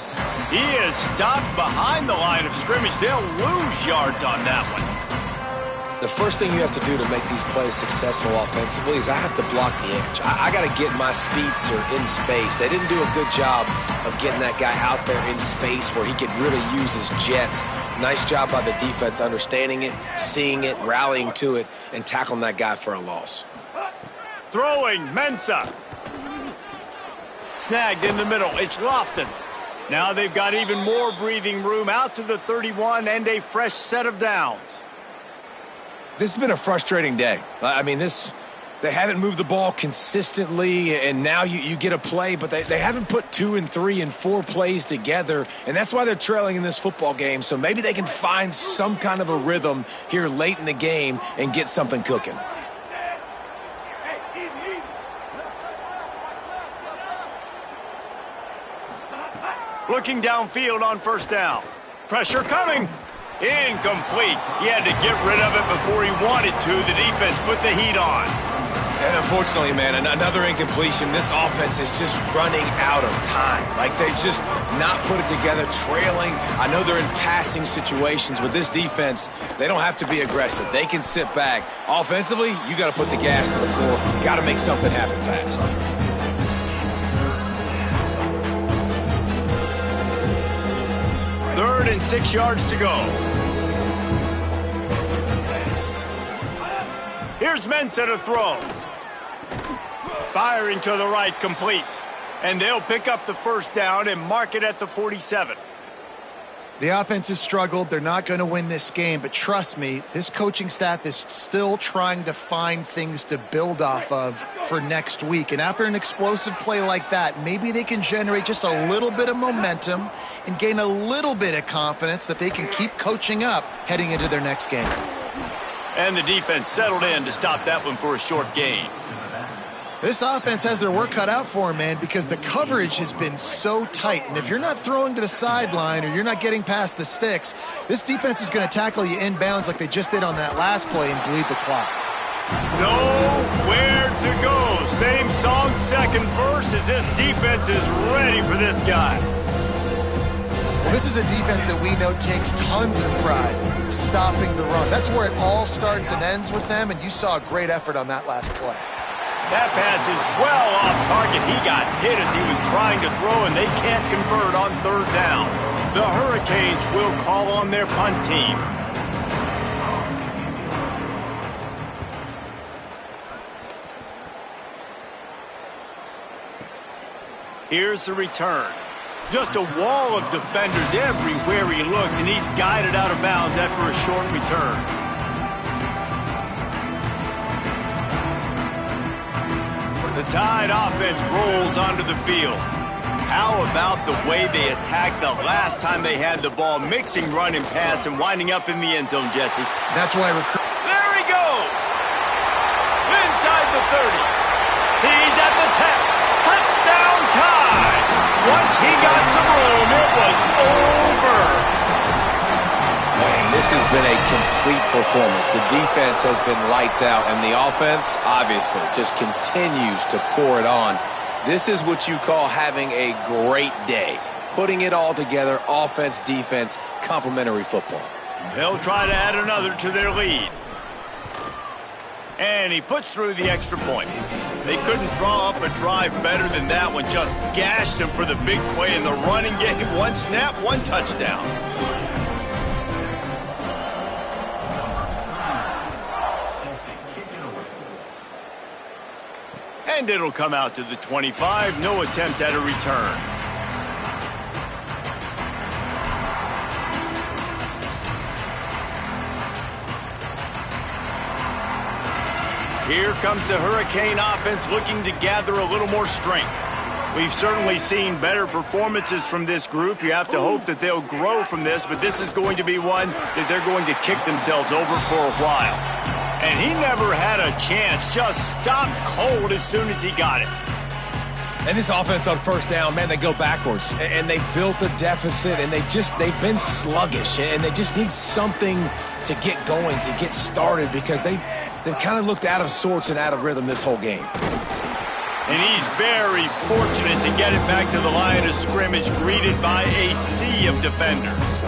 He is stopped behind the line of scrimmage. They'll lose yards on that one. The first thing you have to do to make these plays successful offensively is I have to block the edge. I got to get my speedster in space. They didn't do a good job of getting that guy out there in space where he could really use his jets. Nice job by the defense understanding it, seeing it, rallying to it, and tackling that guy for a loss. Throwing, Mensah. Snagged in the middle, it's Lofton. Now they've got even more breathing room out to the 31 and a fresh set of downs. This has been a frustrating day. I mean, they haven't moved the ball consistently, and now you get a play, but they haven't put 2 and 3 and 4 plays together, and that's why they're trailing in this football game. So maybe they can find some kind of a rhythm here late in the game and get something cooking. Looking downfield on first down. Pressure coming. Incomplete. He had to get rid of it before he wanted to. The defense put the heat on. And unfortunately, man, another incompletion. This offense is just running out of time. Like they've just not put it together, trailing. I know they're in passing situations, but this defense, they don't have to be aggressive. They can sit back. Offensively, you got to put the gas to the floor. Got to make something happen fast. 3rd and 6 yards to go. Here's Mensah to throw. Firing to the right, complete. And they'll pick up the first down and mark it at the 47. The offense has struggled. They're not going to win this game, but trust me, this coaching staff is still trying to find things to build off of for next week. And after an explosive play like that, maybe they can generate just a little bit of momentum and gain a little bit of confidence that they can keep coaching up heading into their next game. And the defense settled in to stop that one for a short gain. This offense has their work cut out for them, man, because the coverage has been so tight. And if you're not throwing to the sideline or you're not getting past the sticks, this defense is going to tackle you inbounds like they just did on that last play and bleed the clock. Nowhere to go. Same song, second verse, as this defense is ready for this guy. Well, this is a defense that we know takes tons of pride stopping the run. That's where it all starts and ends with them, and you saw a great effort on that last play. That pass is well off target. He got hit as he was trying to throw, and they can't convert on 3rd down. The Hurricanes will call on their punt team. Here's the return. Just a wall of defenders everywhere he looks, and he's guided out of bounds after a short return. The Tide offense rolls onto the field. How about the way they attacked the last time they had the ball, mixing run and pass and winding up in the end zone, Jesse? That's why there he goes! Inside the 30. Once he got some room, it was over. Man, this has been a complete performance. The defense has been lights out, and the offense, obviously, just continues to pour it on. This is what you call having a great day. Putting it all together, offense, defense, complementary football. They'll try to add another to their lead. And he puts through the extra point. They couldn't draw up a drive better than that one. Just gashed him for the big play in the running game. One snap, one touchdown. And it'll come out to the 25. No attempt at a return. Here comes the Hurricane offense looking to gather a little more strength. We've certainly seen better performances from this group. You have to hope that they'll grow from this, but this is going to be one that they're going to kick themselves over for a while. And he never had a chance, just stopped cold as soon as he got it. And this offense on first down, man, they go backwards. And they built a deficit, and they've been sluggish. And they just need something to get going, to get started, because they've kind of looked out of sorts and out of rhythm this whole game. And he's very fortunate to get it back to the line of scrimmage, greeted by a sea of defenders.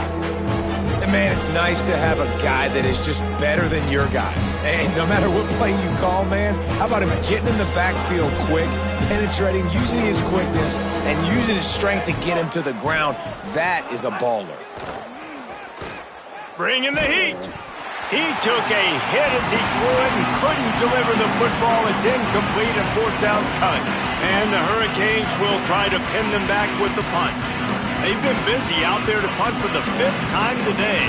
And man, it's nice to have a guy that is just better than your guys. And no matter what play you call, man, how about him getting in the backfield quick, penetrating, using his quickness, and using his strength to get him to the ground. That is a baller. Bringing the heat. He took a hit as he threw it and couldn't deliver the football. It's incomplete and fourth down's coming. And the Hurricanes will try to pin them back with the punt. They've been busy out there to punt for the 5th time today.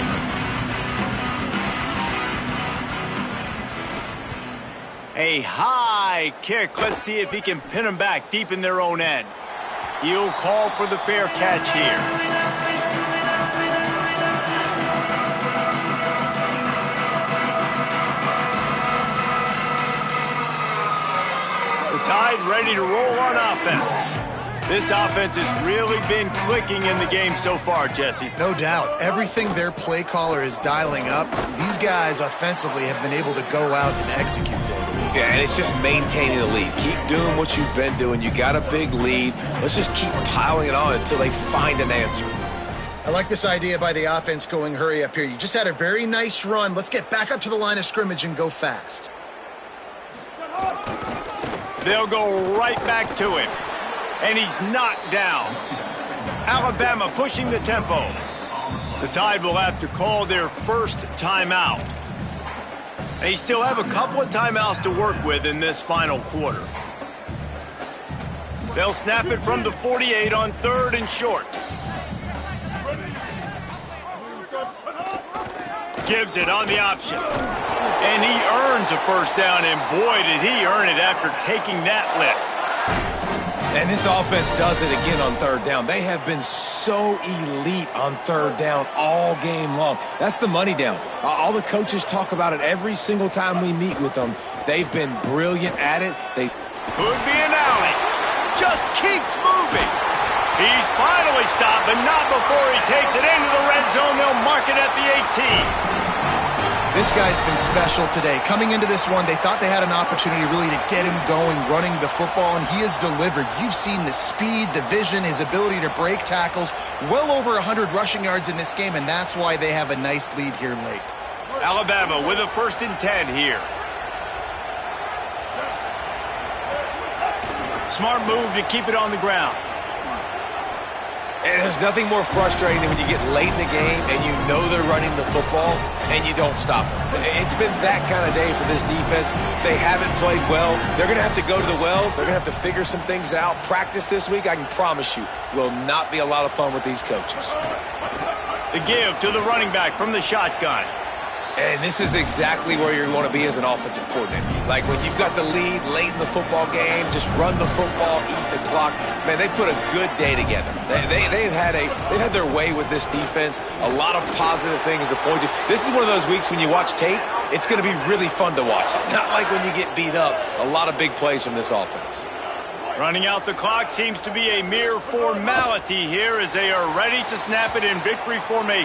A high kick. Let's see if he can pin them back deep in their own end. He'll call for the fair catch here. Tide ready to roll on offense. This offense has really been clicking in the game so far, Jesse. No doubt. Everything their play caller is dialing up, these guys offensively have been able to go out and execute, David. Yeah, and it's just maintaining the lead. Keep doing what you've been doing. You got a big lead. Let's just keep piling it on until they find an answer. I like this idea by the offense going hurry up here. You just had a very nice run. Let's get back up to the line of scrimmage and go fast. They'll go right back to him. And he's knocked down. Alabama pushing the tempo. The Tide will have to call their first timeout. They still have a couple of timeouts to work with in this final quarter. They'll snap it from the 48 on 3rd and short. Gives it on the option. And he earns a first down, and boy, did he earn it after taking that lift. And this offense does it again on 3rd down. They have been so elite on 3rd down all game long. That's the money down. All the coaches talk about it every single time we meet with them. They've been brilliant at it. They could be an alley. Just keeps moving. He's finally stopped, but not before he takes it into the red zone. They'll mark it at the 18. This guy's been special today. Coming into this one, they thought they had an opportunity really to get him going, running the football, and he has delivered. You've seen the speed, the vision, his ability to break tackles. Well over 100 rushing yards in this game, and that's why they have a nice lead here late. Alabama with a 1st and 10 here. Smart move to keep it on the ground. And there's nothing more frustrating than when you get late in the game and you know they're running the football and you don't stop them. It's been that kind of day for this defense. They haven't played well. They're going to have to go to the well. They're going to have to figure some things out. Practice this week, I can promise you, will not be a lot of fun with these coaches. The give to the running back from the shotgun. And this is exactly where you're going to be as an offensive coordinator. Like when you've got the lead late in the football game, just run the football, eat the clock. Man, they put a good day together. They've had their way with this defense. A lot of positive things to point to. This is one of those weeks when you watch tape, it's going to be really fun to watch it. Not like when you get beat up. A lot of big plays from this offense. Running out the clock seems to be a mere formality here as they are ready to snap it in victory formation.